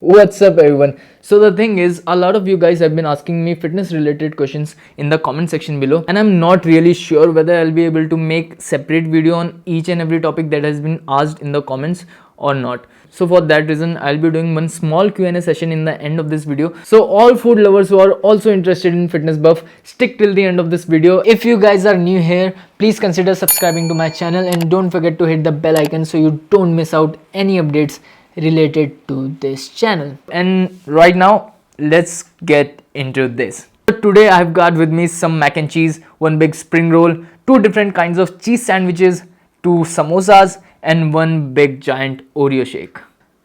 What's up, everyone? So, the thing is, a lot of you guys have been asking me fitness related questions in the comment section below, and I'm not really sure whether I'll be able to make separate video on each and every topic that has been asked in the comments or not. So, for that reason, I'll be doing one small Q&A session in the end of this video. So, all food lovers who are also interested in fitness buff, stick till the end of this video. If you guys are new here, please consider subscribing to my channel and don't forget to hit the bell icon so you don't miss out any updates related to this channel. And right now, let's get into this. So today I've got with me some mac and cheese, one big spring roll, two different kinds of cheese sandwiches, two samosas, and one big giant Oreo shake.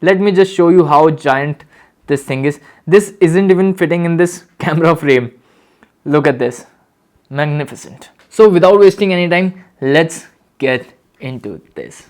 Let me just show you how giant this thing is. This isn't even fitting in this camera frame. Look at this. Magnificent. So without wasting any time, let's get into this.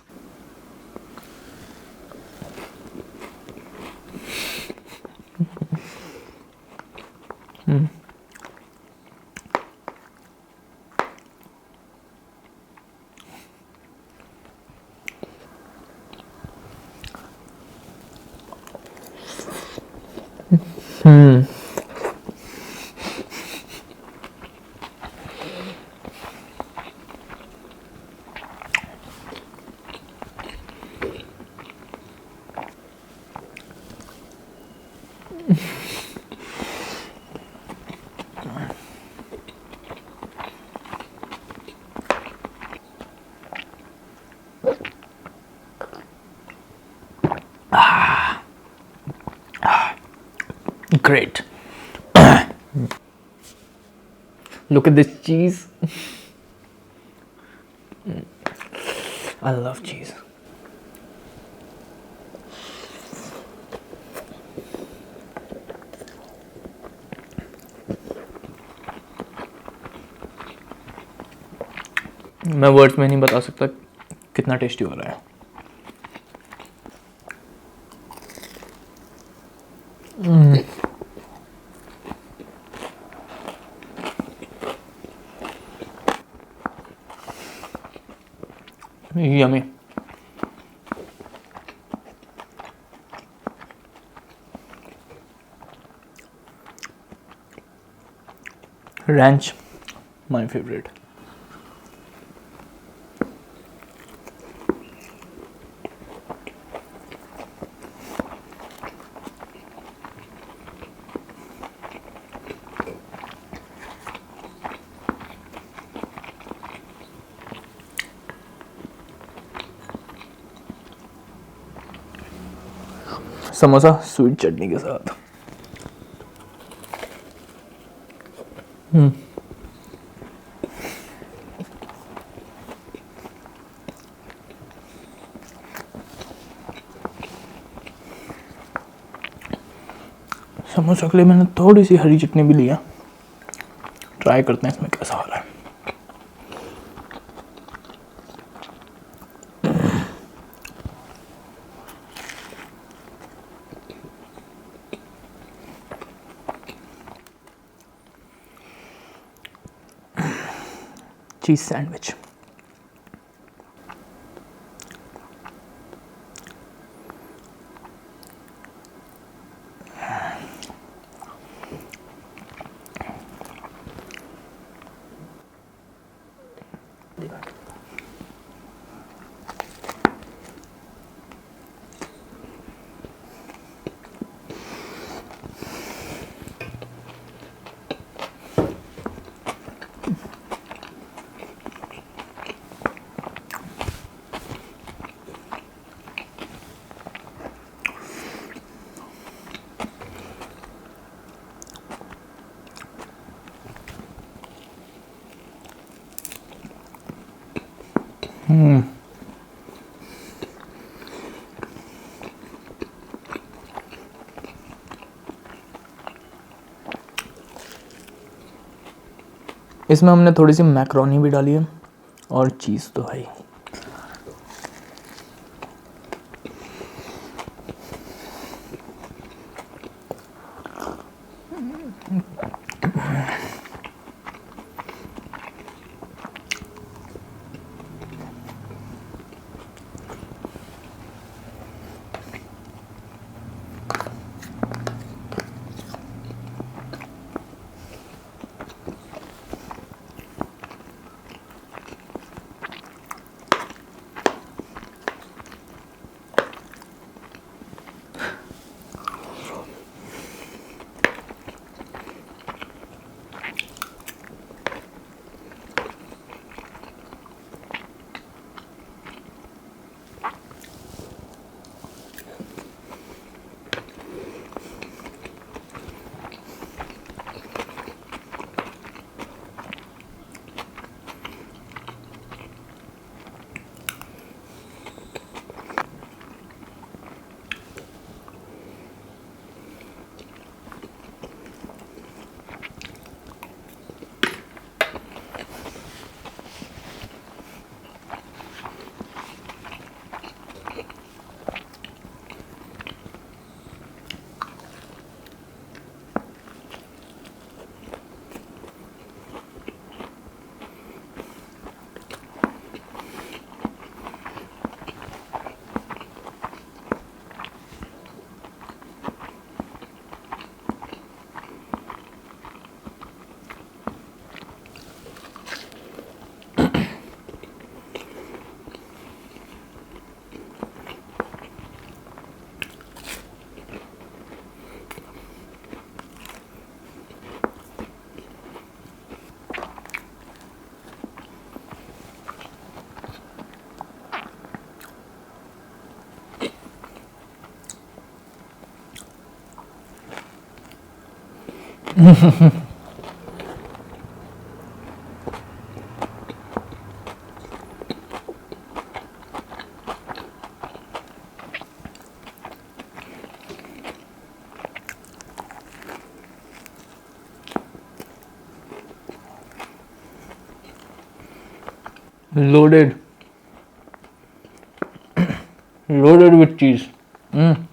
Great. Look at this cheese. I love cheese. मैं words में नहीं बता सकता कितना tasty हो रहा है. Yummy. Ranch, my favorite. Samosa sweet chutney के साथ. समोसा के लिए मैंने थोड़ी सी हरी चटनी भी लिया. ट्राई करते हैं इसमें कैसा हो रहा है. cheese sandwich. इसमें हमने थोड़ी सी मैक्रोनी भी डाली है और चीज़ तो है ही. Loaded, loaded with cheese. Mm.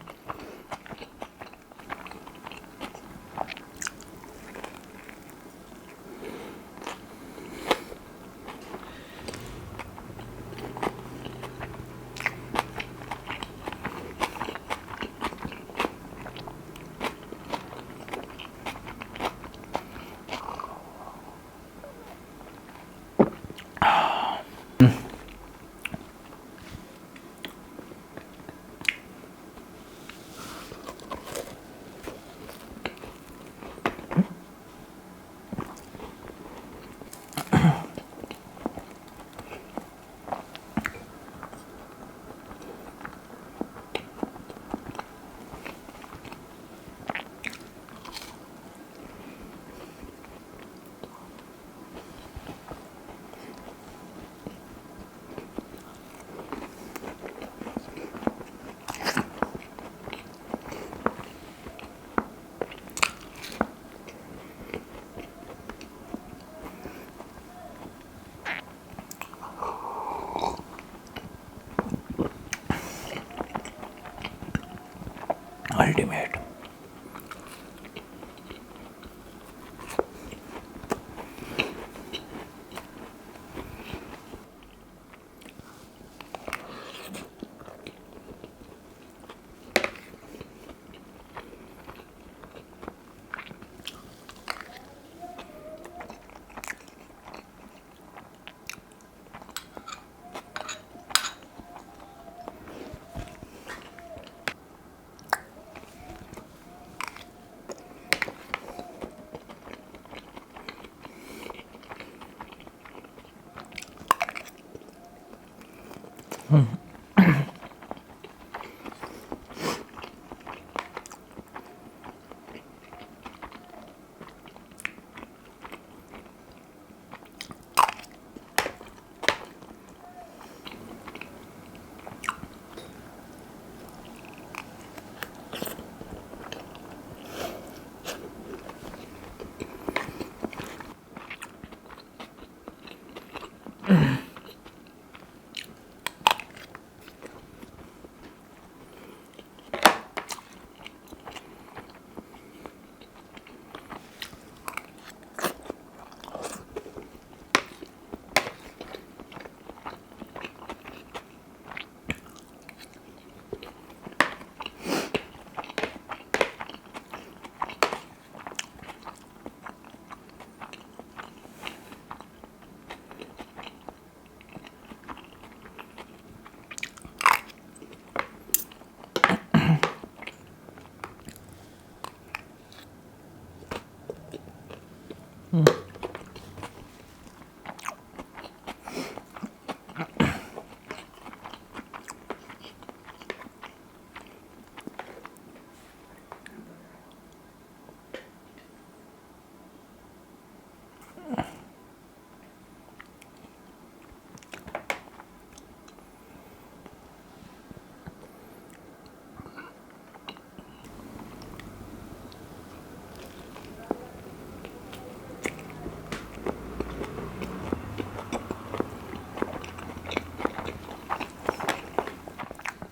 Ultimate.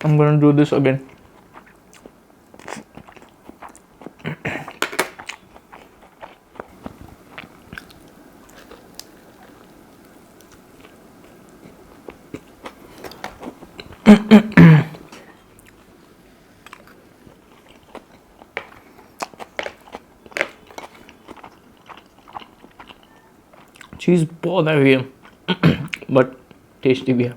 I'm gonna do this again. चीज़ बहुत हैवी है बट टेस्टी भी है.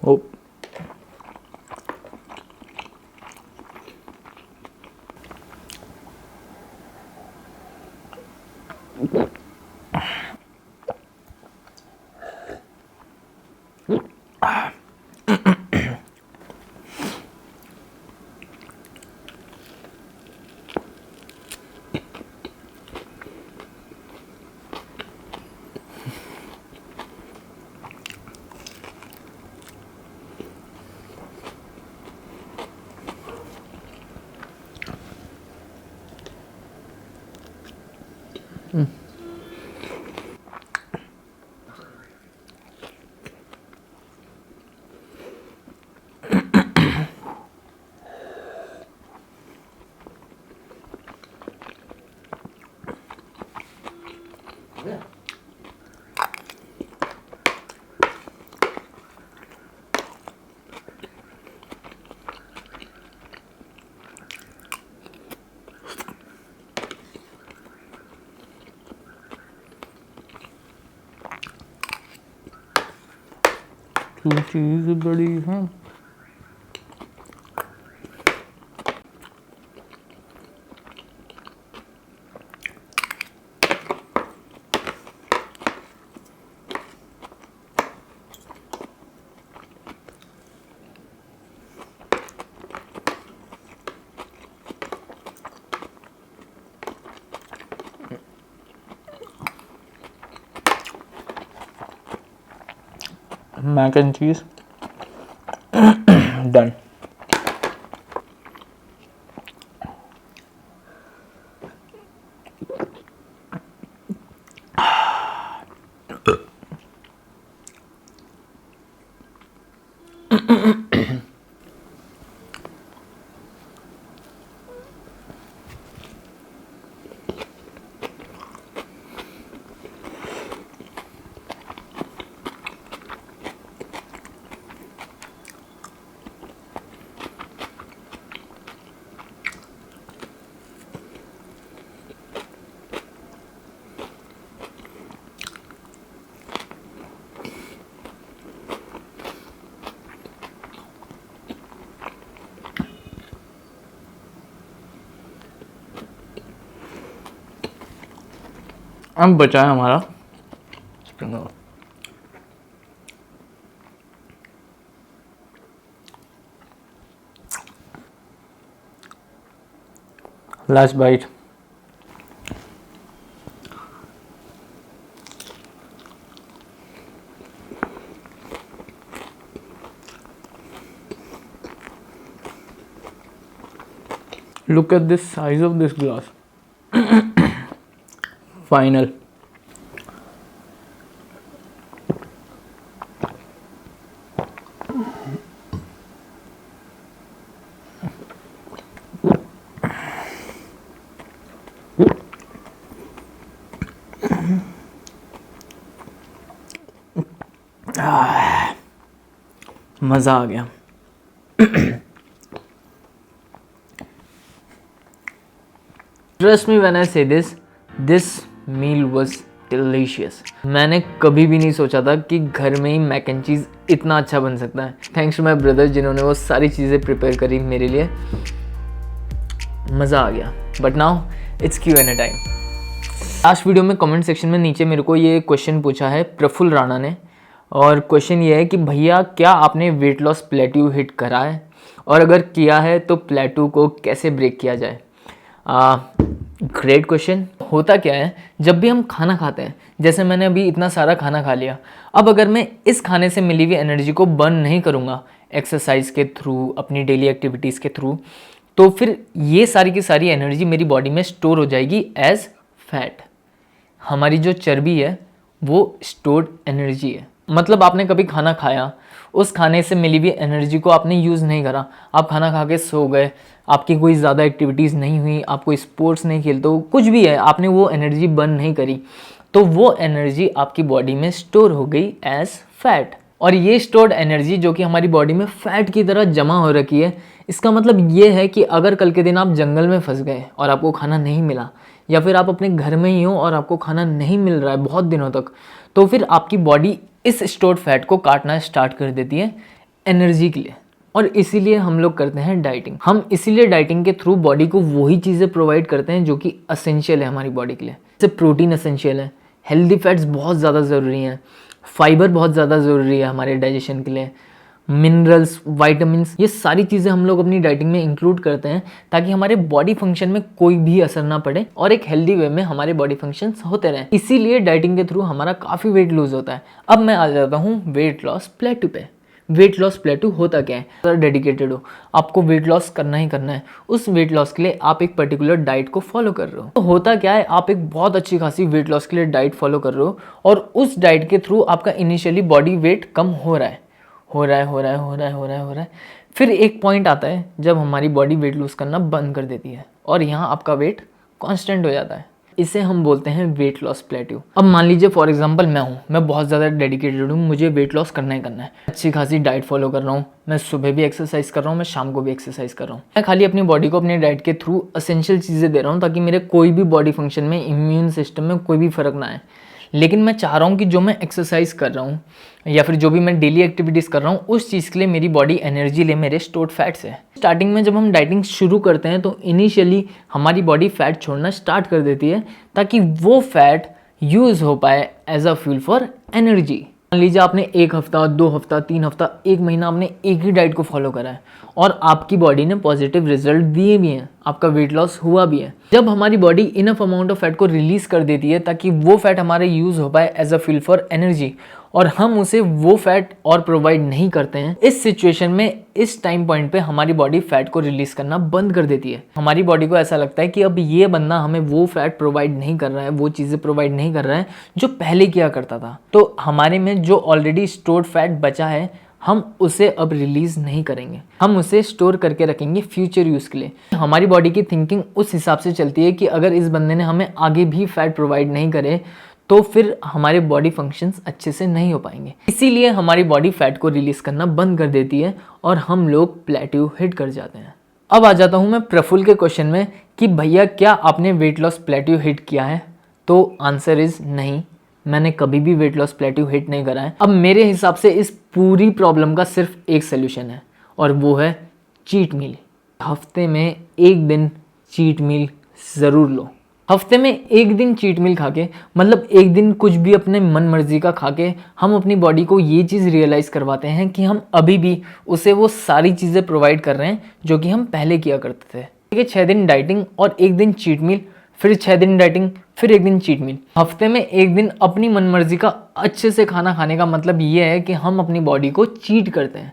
Oh. तू चीज बड़ी है। Mac and cheese done. अब बचा है हमारा spring roll. Last bite. Look at this size of this glass. Final. मज़ा आ गया। Trust me when I say this meal was delicious. मैंने कभी भी नहीं सोचा था कि घर में ही मैक एंड चीज़ इतना अच्छा बन सकता है। थैंक्स टू माई ब्रदर जिन्होंने वो सारी चीज़ें प्रिपेयर करी मेरे लिए। मज़ा आ गया। But now it's Q&A time. Last video में कमेंट सेक्शन में नीचे मेरे को ये क्वेश्चन पूछा है प्रफुल्ल राणा ने, और क्वेश्चन ये है कि भैया क्या आपने वेट लॉस प्लेट्यू हिट करा है, और अगर किया है तो प्लेट्यू को कैसे ब्रेक किया जाए। Great question. होता क्या है, जब भी हम खाना खाते हैं, जैसे मैंने अभी इतना सारा खाना खा लिया, अब अगर मैं इस खाने से मिली हुई एनर्जी को बर्न नहीं करूँगा एक्सरसाइज के थ्रू, अपनी डेली एक्टिविटीज़ के थ्रू, तो फिर ये सारी की सारी एनर्जी मेरी बॉडी में स्टोर हो जाएगी एज फैट। हमारी जो चर्बी है वो स्टोर्ड एनर्जी है। मतलब आपने कभी खाना खाया, उस खाने से मिली हुई एनर्जी को आपने यूज़ नहीं करा, आप खाना खा के सो गए, आपकी कोई ज़्यादा एक्टिविटीज़ नहीं हुई, आप कोई स्पोर्ट्स नहीं खेलते हो, कुछ भी है, आपने वो एनर्जी बर्न नहीं करी, तो वो एनर्जी आपकी बॉडी में स्टोर हो गई एज फैट। और ये स्टोर्ड एनर्जी जो कि हमारी बॉडी में फैट की तरह जमा हो रखी है, इसका मतलब ये है कि अगर कल के दिन आप जंगल में फंस गए और आपको खाना नहीं मिला, या फिर आप अपने घर में ही हो और आपको खाना नहीं मिल रहा है बहुत दिनों तक, तो फिर आपकी बॉडी इस स्टोर्ड फैट को काटना स्टार्ट कर देती है एनर्जी के लिए। और इसीलिए हम लोग करते हैं डाइटिंग। हम इसीलिए डाइटिंग के थ्रू बॉडी को वही चीज़ें प्रोवाइड करते हैं जो कि असेंशियल है हमारी बॉडी के लिए। जैसे प्रोटीन एसेंशियल है, हेल्दी फैट्स बहुत ज़्यादा ज़रूरी हैं, फाइबर बहुत ज़्यादा ज़रूरी है हमारे डाइजेशन के लिए, मिनरल्स, वाइटामिन्स, ये सारी चीज़ें हम लोग अपनी डाइटिंग में इंक्लूड करते हैं ताकि हमारे बॉडी फंक्शन में कोई भी असर ना पड़े और एक हेल्दी वे में हमारे बॉडी फंक्शंस होते रहें। इसीलिए डाइटिंग के थ्रू हमारा काफ़ी वेट लूज होता है। अब मैं आ जाता हूँ वेट लॉस प्लेटू पे। वेट लॉस प्लेटू होता क्या है? अगर डेडिकेटेड हो, आपको वेट लॉस करना ही करना है, उस वेट लॉस के लिए आप एक पर्टिकुलर डाइट को फॉलो कर रहे हो। तो होता क्या है, आप एक बहुत अच्छी खासी वेट लॉस के लिए डाइट फॉलो कर रहे हो और उस डाइट के थ्रू आपका इनिशियली बॉडी वेट कम हो रहा है। फिर एक पॉइंट आता है जब हमारी बॉडी वेट लूज करना बंद कर देती है और यहाँ आपका वेट कांस्टेंट हो जाता है। इसे हम बोलते हैं वेट लॉस प्लेट्यू। अब मान लीजिए फॉर एग्जांपल मैं बहुत ज़्यादा डेडिकेटेड हूँ, मुझे वेट लॉस करना ही करना है, अच्छी खासी डाइट फॉलो कर रहा हूँ, मैं सुबह भी एक्सरसाइज कर रहा हूँ, मैं शाम को भी एक्सरसाइज कर रहा हूँ, मैं खाली अपनी बॉडी को अपनी डाइट के थ्रू असेंशियल चीज़ें दे रहा हूँ ताकि मेरे कोई भी बॉडी फंक्शन में, इम्यून सिस्टम में कोई भी फर्क ना आए। लेकिन मैं चाह रहा हूँ कि जो मैं एक्सरसाइज कर रहा हूँ या फिर जो भी मैं डेली एक्टिविटीज़ कर रहा हूँ उस चीज़ के लिए मेरी बॉडी एनर्जी ले मेरे स्टोर्ड फैट्स है। स्टार्टिंग में जब हम डाइटिंग शुरू करते हैं तो इनिशियली हमारी बॉडी फैट छोड़ना स्टार्ट कर देती है ताकि वो फैट यूज़ हो पाए as a fuel for energy. मान लीजिए आपने 1 हफ्ता, 2 हफ्ता, 3 हफ्ता, 1 महीना आपने एक ही डाइट को फॉलो करा है और आपकी बॉडी ने पॉजिटिव रिजल्ट दिए भी हैं, आपका वेट लॉस हुआ भी है। जब हमारी body enough amount of fat को रिलीज कर देती है ताकि वो फैट हमारे यूज हो पाए as a fuel for energy और हम उसे वो फैट और प्रोवाइड नहीं करते हैं, इस सिचुएशन में, इस टाइम पॉइंट पे हमारी बॉडी फैट को रिलीज करना बंद कर देती है। हमारी बॉडी को ऐसा लगता है कि अब ये बंदा हमें वो फैट प्रोवाइड नहीं कर रहा है, वो चीज़ें प्रोवाइड नहीं कर रहा है जो पहले किया करता था। तो हमारे में जो ऑलरेडी स्टोर्ड फैट बचा है हम उसे अब रिलीज नहीं करेंगे, हम उसे स्टोर करके रखेंगे फ्यूचर यूज़ के लिए। हमारी बॉडी की थिंकिंग उस हिसाब से चलती है कि अगर इस बंदे ने हमें आगे भी फैट प्रोवाइड नहीं करे तो फिर हमारे बॉडी फंक्शंस अच्छे से नहीं हो पाएंगे। इसीलिए हमारी बॉडी फैट को रिलीज करना बंद कर देती है और हम लोग प्लेट्यू हिट कर जाते हैं। अब आ जाता हूँ मैं प्रफुल्ल के क्वेश्चन में कि भैया क्या आपने वेट लॉस प्लेट्यू हिट किया है? तो आंसर इज नहीं, मैंने कभी भी वेट लॉस प्लेट्यू हिट नहीं करा है। अब मेरे हिसाब से इस पूरी प्रॉब्लम का सिर्फ एक सोल्यूशन है और वो है चीट मील। हफ्ते में 1 दिन चीट मील ज़रूर लो। हफ्ते में 1 दिन चीट मील खा के, मतलब 1 दिन कुछ भी अपने मन मर्जी का खा के, हम अपनी बॉडी को ये चीज़ रियलाइज़ करवाते हैं कि हम अभी भी उसे वो सारी चीज़ें प्रोवाइड कर रहे हैं जो कि हम पहले किया करते थे। ठीक है, 6 दिन डाइटिंग और 1 दिन चीट मील, फिर 6 दिन डाइटिंग, फिर 1 दिन चीट मील। हफ्ते में 1 दिन अपनी मनमर्जी का अच्छे से खाना खाने का मतलब ये है कि हम अपनी बॉडी को चीट करते हैं,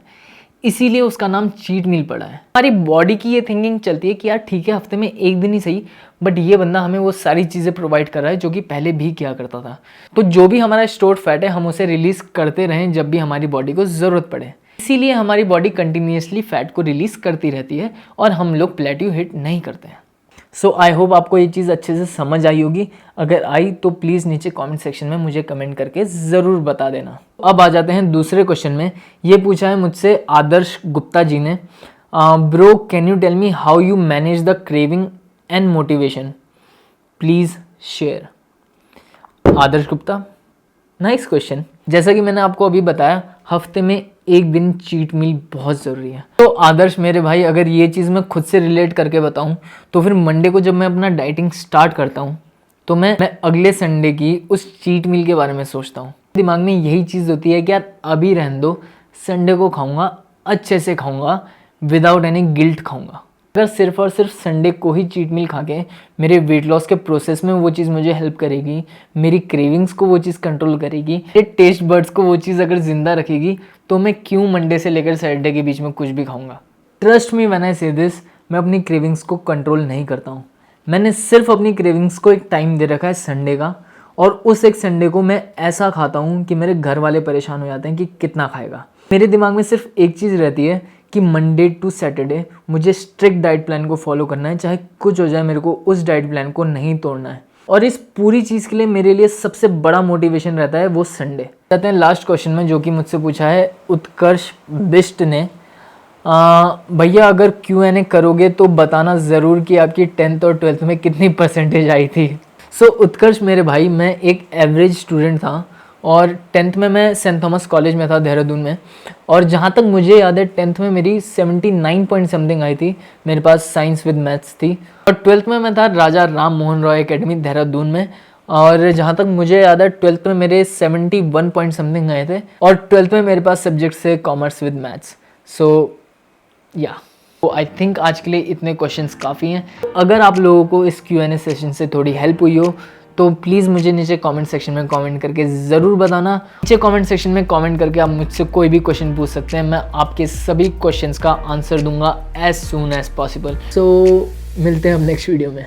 इसीलिए उसका नाम चीट मील पड़ा है। हमारी बॉडी की ये थिंकिंग चलती है कि यार ठीक है, हफ्ते में 1 दिन ही सही, बट ये बंदा हमें वो सारी चीज़ें प्रोवाइड कर रहा है जो कि पहले भी किया करता था। तो जो भी हमारा स्टोर्ड फैट है हम उसे रिलीज करते रहें जब भी हमारी बॉडी को ज़रूरत पड़े। इसीलिए हमारी बॉडी कंटिन्यूसली फैट को रिलीज करती रहती है और हम लोग प्लेट्यू हिट नहीं करते हैं। सो आई होप आपको ये चीज़ अच्छे से समझ आई होगी। अगर आई तो प्लीज़ नीचे कमेंट सेक्शन में मुझे कमेंट करके ज़रूर बता देना। अब आ जाते हैं दूसरे क्वेश्चन में। ये पूछा है मुझसे आदर्श गुप्ता जी ने, bro can you tell me how you manage the craving and motivation, please share. Adarsh Gupta, nice question. जैसा कि मैंने आपको अभी बताया, हफ्ते में 1 दिन चीट मील बहुत ज़रूरी है। तो आदर्श मेरे भाई, अगर ये चीज़ मैं खुद से रिलेट करके बताऊं तो फिर मंडे को जब मैं अपना डाइटिंग स्टार्ट करता हूं तो मैं अगले संडे की उस चीट मील के बारे में सोचता हूं। दिमाग में यही चीज़ होती है कि यार अभी रहने दो, संडे को खाऊंगा, अच्छे से खाऊंगा, विदाउट एनी गिल्ट खाऊंगा। अगर सिर्फ और सिर्फ संडे को ही चीट मील खा के मेरे वेट लॉस के प्रोसेस में वो चीज़ मुझे हेल्प करेगी, मेरी क्रेविंग्स को वो चीज़ कंट्रोल करेगी, मेरे टेस्ट बर्ड्स को वो चीज़ अगर जिंदा रखेगी, तो मैं क्यों मंडे से लेकर सैटरडे के बीच में कुछ भी खाऊंगा। ट्रस्ट मी व्हेन आई से दिस, मैं अपनी क्रेविंग्स को कंट्रोल नहीं करता हूँ। मैंने सिर्फ अपनी क्रेविंग्स को एक टाइम दे रखा है संडे का, और उस एक संडे को मैं ऐसा खाता हूँ कि मेरे घर वाले परेशान हो जाते हैं कि कितना खाएगा। मेरे दिमाग में सिर्फ एक चीज़ रहती है कि मंडे टू सैटरडे मुझे स्ट्रिक्ट डाइट प्लान को फॉलो करना है, चाहे कुछ हो जाए, मेरे को उस डाइट प्लान को नहीं तोड़ना है। और इस पूरी चीज़ के लिए मेरे लिए सबसे बड़ा मोटिवेशन रहता है वो संडे। कहते हैं लास्ट क्वेश्चन में, जो कि मुझसे पूछा है उत्कर्ष बिष्ट ने, भैया अगर Q&A करोगे तो बताना ज़रूर कि आपकी 10th और 12th में कितनी परसेंटेज आई थी। सो उत्कर्ष मेरे भाई, मैं एक एवरेज स्टूडेंट था और 10th में मैं सेंट थॉमस कॉलेज में था देहरादून में, और जहाँ तक मुझे याद है 10th में मेरी 79 पॉइंट समथिंग आई थी। मेरे पास साइंस विद मैथ्स थी। और 12th में मैं था राजा राम मोहन रॉय एकेडमी देहरादून में, और जहाँ तक मुझे याद है 12th में मेरे 71 पॉइंट समथिंग आए थे, और 12th में मेरे पास सब्जेक्ट से कॉमर्स विद मैथ्स। सो या तो आई थिंक आज के लिए इतने क्वेश्चंस काफ़ी हैं। अगर आप लोगों को इस Q&A सेशन से थोड़ी हेल्प हुई हो तो प्लीज़ मुझे नीचे कमेंट सेक्शन में कमेंट करके ज़रूर बताना। नीचे कमेंट सेक्शन में कमेंट करके आप मुझसे कोई भी क्वेश्चन पूछ सकते हैं, मैं आपके सभी क्वेश्चंस का आंसर दूंगा एज सून एज पॉसिबल। सो मिलते हैं हम नेक्स्ट वीडियो में।